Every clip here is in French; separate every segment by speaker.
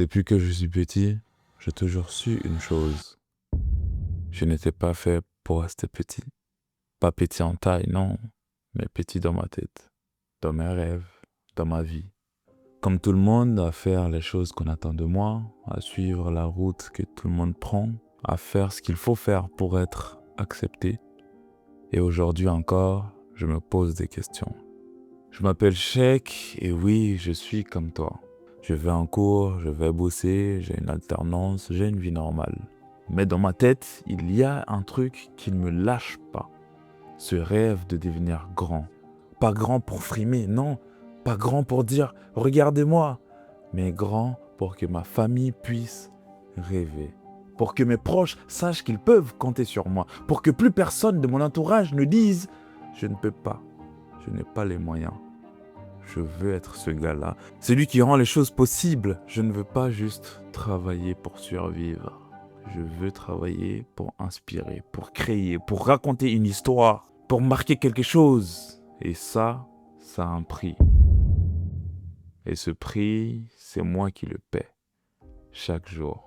Speaker 1: Depuis que je suis petit, j'ai toujours su une chose. Je n'étais pas fait pour rester petit. Pas petit en taille, non, mais petit dans ma tête, dans mes rêves, dans ma vie. Comme tout le monde, à faire les choses qu'on attend de moi, à suivre la route que tout le monde prend, à faire ce qu'il faut faire pour être accepté. Et aujourd'hui encore, je me pose des questions. Je m'appelle Sheikh et oui, je suis comme toi. Je vais en cours, je vais bosser, j'ai une alternance, j'ai une vie normale. Mais dans ma tête, il y a un truc qui ne me lâche pas. Ce rêve de devenir grand. Pas grand pour frimer, non. Pas grand pour dire « regardez-moi », mais grand pour que ma famille puisse rêver. Pour que mes proches sachent qu'ils peuvent compter sur moi. Pour que plus personne de mon entourage ne dise « je ne peux pas, je n'ai pas les moyens ». Je veux être ce gars-là, celui qui rend les choses possibles. Je ne veux pas juste travailler pour survivre. Je veux travailler pour inspirer, pour créer, pour raconter une histoire, pour marquer quelque chose. Et ça a un prix. Et ce prix, c'est moi qui le paie, chaque jour.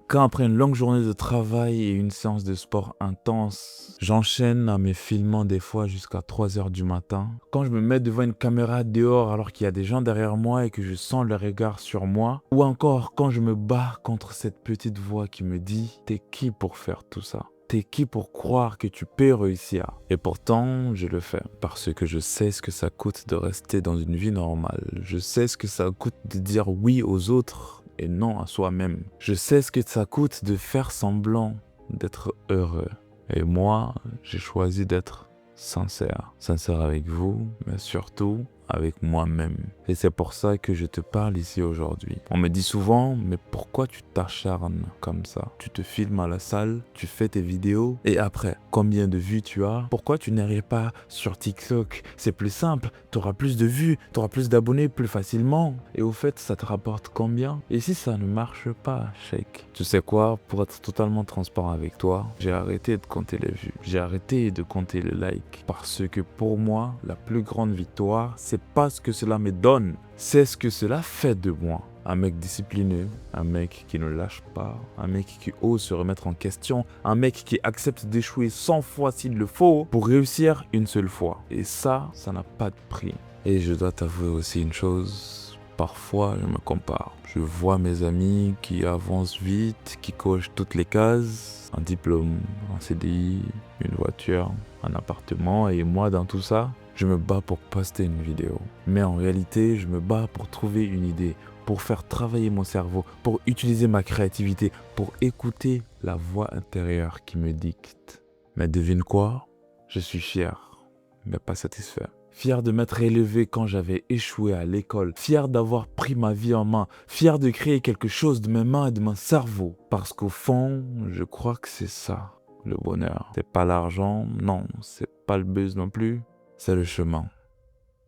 Speaker 1: Quand après une longue journée de travail et une séance de sport intense, j'enchaîne à mes filmant des fois jusqu'à 3 heures du matin. Quand je me mets devant une caméra dehors alors qu'il y a des gens derrière moi et que je sens leur regard sur moi, ou encore quand je me bats contre cette petite voix qui me dit « T'es qui pour faire tout ça ? T'es qui pour croire que tu peux réussir ?» Et pourtant, je le fais parce que je sais ce que ça coûte de rester dans une vie normale. Je sais ce que ça coûte de dire oui aux autres et non à soi-même. Je sais ce que ça coûte de faire semblant d'être heureux. Et moi, j'ai choisi d'être sincère. Sincère avec vous, mais surtout avec moi-même. Et c'est pour ça que je te parle ici aujourd'hui. On me dit souvent, mais pourquoi tu t'acharnes comme ça? Tu te filmes à la salle, tu fais tes vidéos, et après, combien de vues tu as? Pourquoi tu n'arrives pas sur TikTok? C'est plus simple, tu auras plus de vues, tu auras plus d'abonnés plus facilement. Et au fait, ça te rapporte combien? Et si ça ne marche pas, Sheikh? Tu sais quoi? Pour être totalement transparent avec toi, j'ai arrêté de compter les vues. J'ai arrêté de compter les likes. Parce que pour moi, la plus grande victoire, c'est pas ce que cela me donne, c'est ce que cela fait de moi. Un mec discipliné, un mec qui ne lâche pas, un mec qui ose se remettre en question, un mec qui accepte d'échouer 100 fois s'il le faut pour réussir une seule fois. Et ça n'a pas de prix. Et je dois t'avouer aussi une chose, parfois je me compare. Je vois mes amis qui avancent vite, qui cochent toutes les cases, un diplôme, un CDI, une voiture, un appartement, et moi dans tout ça, je me bats pour poster une vidéo. Mais en réalité, je me bats pour trouver une idée, pour faire travailler mon cerveau, pour utiliser ma créativité, pour écouter la voix intérieure qui me dicte. Mais devine quoi? Je suis fier, mais pas satisfait. Fier de m'être élevé quand j'avais échoué à l'école, fier d'avoir pris ma vie en main, fier de créer quelque chose de mes mains et de mon cerveau. Parce qu'au fond, je crois que c'est ça, le bonheur. C'est pas l'argent, non, c'est pas le buzz non plus. C'est le chemin,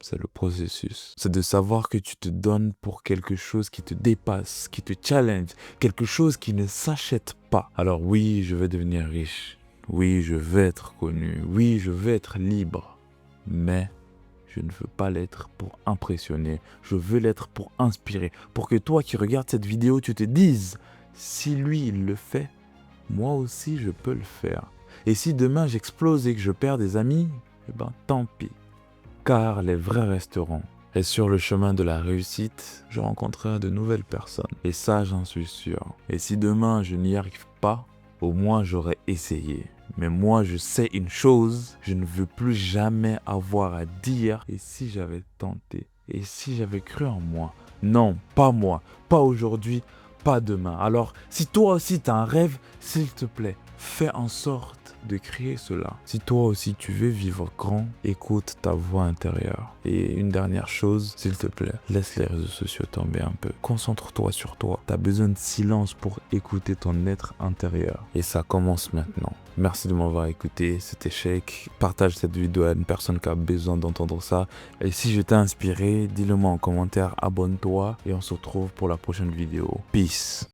Speaker 1: c'est le processus. C'est de savoir que tu te donnes pour quelque chose qui te dépasse, qui te challenge, quelque chose qui ne s'achète pas. Alors oui, je veux devenir riche. Oui, je veux être connu. Oui, je veux être libre. Mais je ne veux pas l'être pour impressionner. Je veux l'être pour inspirer. Pour que toi qui regardes cette vidéo, tu te dises, si lui il le fait, moi aussi je peux le faire. Et si demain j'explose et que je perds des amis, eh ben tant pis, car les vrais resteront. Et sur le chemin de la réussite, je rencontrerai de nouvelles personnes. Et ça, j'en suis sûr. Et si demain je n'y arrive pas, au moins j'aurai essayé. Mais moi, je sais une chose, je ne veux plus jamais avoir à dire « et si j'avais tenté ? Et si j'avais cru en moi ?» Non, pas moi, pas aujourd'hui, pas demain. Alors, si toi aussi tu as un rêve, s'il te plaît, fais en sorte de créer cela. Si toi aussi tu veux vivre grand, écoute ta voix intérieure. Et une dernière chose, s'il te plaît, laisse les réseaux sociaux tomber un peu. Concentre-toi sur toi. Tu as besoin de silence pour écouter ton être intérieur. Et ça commence maintenant. Merci de m'avoir écouté, c'était Sheikh. Partage cette vidéo à une personne qui a besoin d'entendre ça. Et si je t'ai inspiré, dis-le moi en commentaire, abonne-toi et on se retrouve pour la prochaine vidéo. Peace.